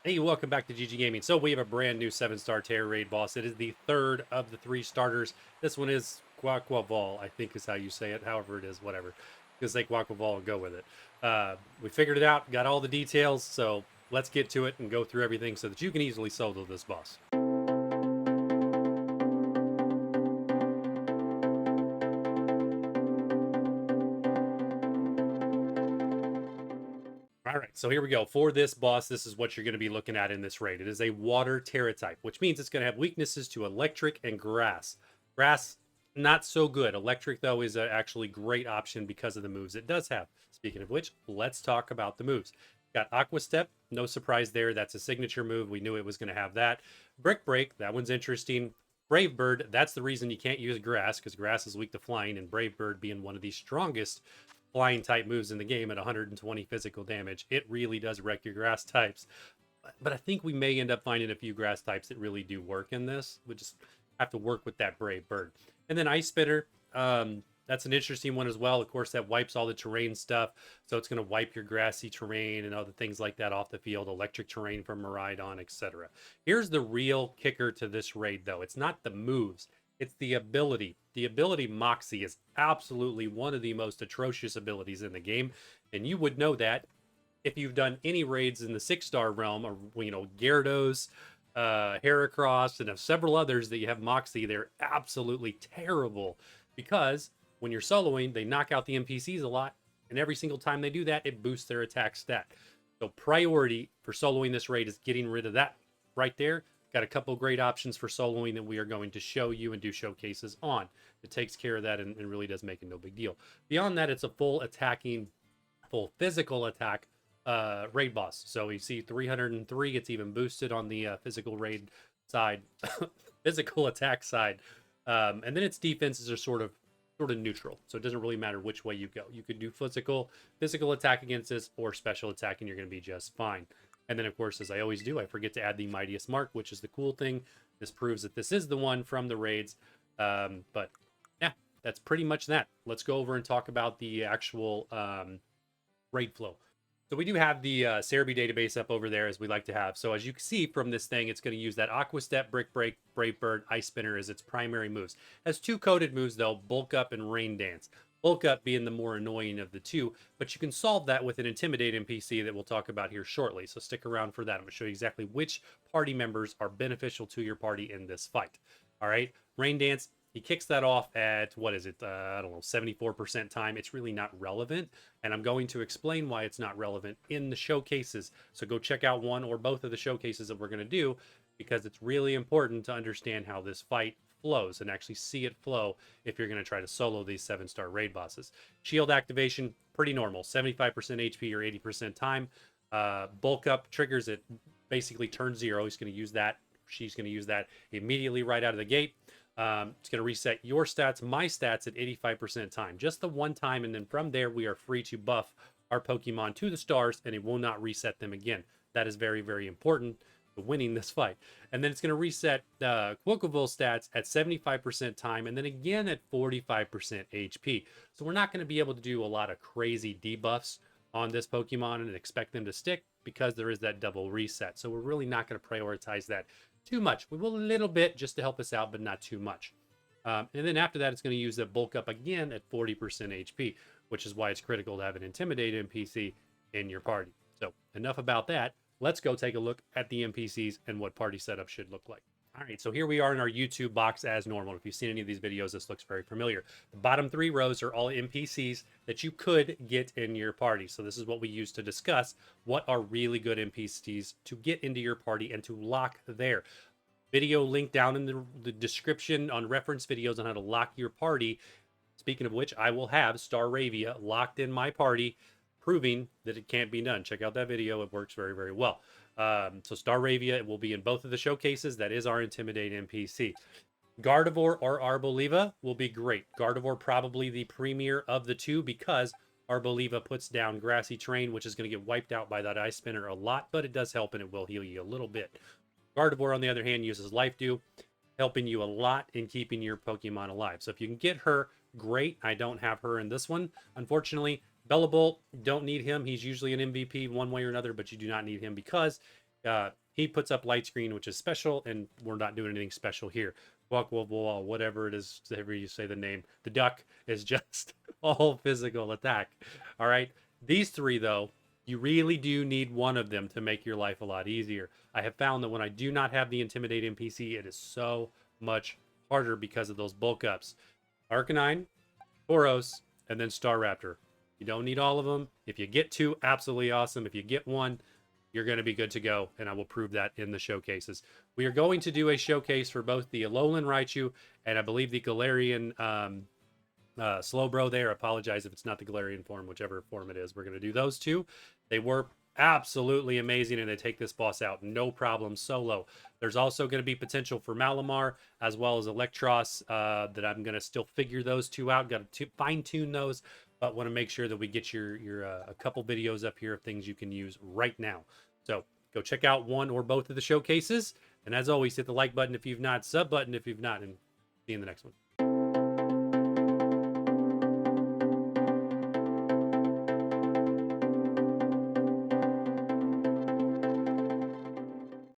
Hey, welcome back to gggaming. So we have a brand new 7-star Tera Raid boss. It is the third of the 3 starters. This one is Quaquaval, I think is how you say it. However it is, whatever. Just say Quaquaval and go with it. We figured it out, got all the details, so let's get to it and go through everything so that you can easily solo this boss. All right, so here we go. For this boss, this is what you're going to be looking at in this raid. It is a water Tera type, which means it's going to have weaknesses to electric and grass. Grass, not so good. Electric, though, is a actually great option because of the moves it does have. Speaking of which, let's talk about the moves. Got Aqua Step, no surprise there. That's a signature move. We knew it was going to have that. Brick Break, that one's interesting. Brave Bird, that's the reason you can't use grass because grass is weak to flying, and Brave Bird being one of the strongest flying type moves in the game at 120 physical damage. It really does wreck your grass types. But I think we may end up finding a few grass types that really do work in this. We just have to work with that Brave Bird. And then Ice Spitter, that's an interesting one as well. Of course, that wipes all the terrain stuff. So it's going to wipe your grassy terrain and other things like that off the field, electric terrain from Miraidon, etc. Here's the real kicker to this raid, though. It's not the moves. It's the ability. The ability Moxie is absolutely one of the most atrocious abilities in the game. And you would know that if you've done any raids in the 6-star realm, or, Gyarados, Heracross, and several others that you have Moxie, they're absolutely terrible because when you're soloing, they knock out the NPCs a lot. And every single time they do that, it boosts their attack stat. So priority for soloing this raid is getting rid of that right there. Got a couple great options for soloing that we are going to show you and do showcases on. It takes care of that and really does make it no big deal. Beyond that, it's a full attacking, full physical attack raid boss. So you see 303 gets even boosted on the physical raid side, physical attack side. And then its defenses are sort of neutral. So it doesn't really matter which way you go. You could do physical attack against this or special attack and you're going to be just fine. And then, of course, as I always do, I forget to add the Mightiest Mark, which is the cool thing. This proves that this is the one from the raids. But yeah, that's pretty much that. Let's go over and talk about the actual raid flow. So we do have the Cerebi database up over there, as we like to have. So as you can see from this thing, it's going to use that Aqua Step, Brick Break, Brave Bird, Ice Spinner as its primary moves. It has 2 coded moves, though, Bulk Up and Rain Dance. Bulk Up being the more annoying of the 2, but you can solve that with an Intimidate NPC that we'll talk about here shortly. So stick around for that. I'm going to show you exactly which party members are beneficial to your party in this fight. All right, Rain Dance, he kicks that off at, what is it? I don't know, 74% time. It's really not relevant. And I'm going to explain why it's not relevant in the showcases. So go check out one or both of the showcases that we're going to do, because it's really important to understand how this fight flows and actually see it flow if you're going to try to solo these 7-star raid bosses. Shield activation, pretty normal, 75% HP or 80% time. Bulk up triggers it, basically turn 0. He's going to use that. She's going to use that immediately right out of the gate. It's going to reset your stats, my stats at 85% time, just the one time. And then from there, we are free to buff our Pokemon to the stars and it will not reset them again. That is very, very important to winning this fight. And then it's going to reset Quaquaval stats at 75% time and then again at 45% HP. So we're not going to be able to do a lot of crazy debuffs on this Pokemon and expect them to stick because there is that double reset. So we're really not going to prioritize that too much. We will a little bit just to help us out, but not too much. And then after that, it's going to use the bulk up again at 40% HP, which is why it's critical to have an Intimidate NPC in your party. So enough about that. Let's go take a look at the NPCs and what party setup should look like. All right, so here we are in our YouTube box as normal. If you've seen any of these videos, this looks very familiar. The bottom 3 rows are all NPCs that you could get in your party. So this is what we use to discuss what are really good NPCs to get into your party and to lock there. Video link down in the description on reference videos on how to lock your party. Speaking of which, I will have Staravia locked in my party, proving that it can't be done. Check out that video. It works very, very well. So Staravia, it will be in both of the showcases. That is our Intimidate NPC. Gardevoir or Arboliva will be great. Gardevoir probably the premier of the 2 because Arboliva puts down grassy terrain, which is going to get wiped out by that Ice Spinner a lot, but it does help and it will heal you a little bit. Gardevoir, on the other hand, uses Life Dew, helping you a lot in keeping your Pokemon alive. So if you can get her, great. I don't have her in this one, unfortunately. Bellabolt, don't need him. He's usually an MVP one way or another, but you do not need him because He puts up light screen, which is special, and we're not doing anything special here. Quaquaval, whatever it is, however you say the name, the duck is just all physical attack. All right. These three, though, you really do need one of them to make your life a lot easier. I have found that when I do not have the Intimidate NPC, it is so much harder because of those bulk ups. Arcanine, Boros, and then Staraptor. You don't need all of them. If you get two, absolutely awesome. If you get one, you're going to be good to go, and I will prove that in the showcases. We are going to do a showcase for both the Alolan Raichu and I believe the Galarian Slowbro there. Apologize if it's not the Galarian form, whichever form it is. We're going to do those two. They were absolutely amazing, and they take this boss out no problem solo. There's also going to be potential for Malamar as well as Electros that I'm going to still figure those two out. Got to fine-tune those, but want to make sure that we get your a couple videos up here of things you can use right now. So go check out one or both of the showcases. And as always, hit the like button if you've not, sub button if you've not, and see you in the next one.